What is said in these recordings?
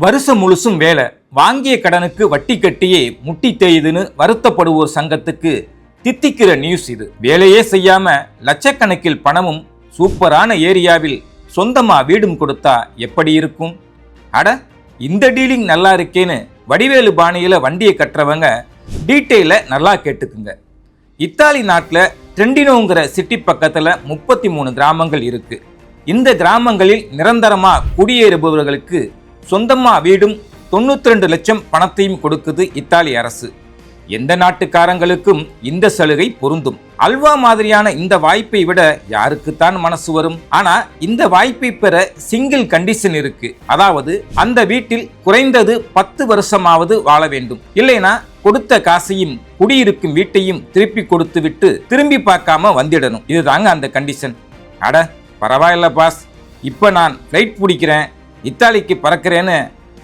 வருஷம் முழுசும் வேலை, வாங்கிய கடனுக்கு வட்டி கட்டியே முட்டி தேயுதுன்னு வருத்தப்படுவோர் சங்கத்துக்கு தித்திக்கிற நியூஸ் இது. வேலையே செய்யாம லட்சக்கணக்கில் பணமும் சூப்பரான ஏரியாவில் சொந்தமா வீடும் கொடுத்தா எப்படி இருக்கும்? அட, இந்த டீலிங் நல்லா இருக்கேன்னு வடிவேலு பாணியில வண்டியை கட்டுறவங்க டீட்டெயில நல்லா கேட்டுக்குங்க. இத்தாலி நாட்டில் ட்ரெண்டினோங்கிற சிட்டி பக்கத்தில் 33 கிராமங்கள் இருக்கு. இந்த கிராமங்களில் நிரந்தரமா குடியேறுபவர்களுக்கு சொந்தமா வீடும் 92 லட்சம் பணத்தையும் கொடுக்குது இத்தாலி அரசு. எந்த நாட்டுக்காரங்களுக்கும் இந்த சலுகை பொருந்தும். அல்வா மாதிரியான இந்த வாய்ப்பை விட யாருக்குத்தான் மனசு வரும்? ஆனா இந்த வாய்ப்பை பெற சிங்கிள் கண்டிஷன் இருக்கு. அதாவது அந்த வீட்டில் குறைந்தது 10 வருஷமாவது வாழ வேண்டும். இல்லைனா கொடுத்த காசையும் குடியிருக்கும் வீட்டையும் திருப்பி கொடுத்து விட்டு திரும்பி பார்க்காம வந்துடணும். இதுதாங்க அந்த கண்டிஷன். அட பரவாயில்ல பாஸ், இப்ப நான் ஃப்ளைட் பிடிக்கிறேன், இத்தாலிக்கு பறக்கிறேன்னு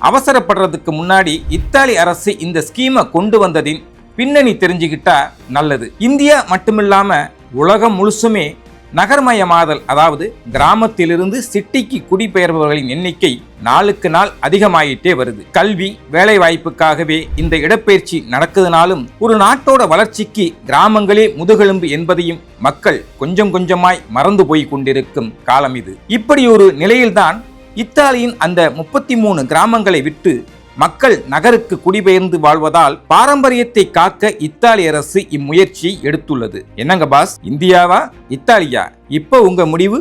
அவசரப்படுறதுக்கு முன்னாடி இத்தாலி அரசு இந்த ஸ்கீமை கொண்டு வந்ததின் பின்னணி தெரிஞ்சுக்கிட்டா நல்லது. இந்தியா மட்டுமில்லாம உலகம் முழுசுமே நகர்மயமாதல், அதாவது கிராமத்திலிருந்து சிட்டிக்கு குடிபெயர்பவர்களின் எண்ணிக்கை நாளுக்கு நாள் அதிகமாயிட்டே வருது. கல்வி, வேலை வாய்ப்புக்காகவே இந்த இடப்பெயர்ச்சி நடக்குதுனாலும் ஒரு நாட்டோட வளர்ச்சிக்கு கிராமங்களே முதுகெலும்பு என்பதையும் மக்கள் கொஞ்சம் கொஞ்சமாய் மறந்து போய் கொண்டிருக்கும் காலம் இது. இப்படி ஒரு நிலையில்தான் இத்தாலியின் அந்த 33 கிராமங்களை விட்டு மக்கள் நகருக்கு குடிபெயர்ந்து வாழ்வதால் பாரம்பரியத்தை காக்க இத்தாலி அரசு இம்முயற்சியை எடுத்துள்ளது. என்னங்க பாஸ், இந்தியாவா இத்தாலியா? இப்போ உங்க முடிவு?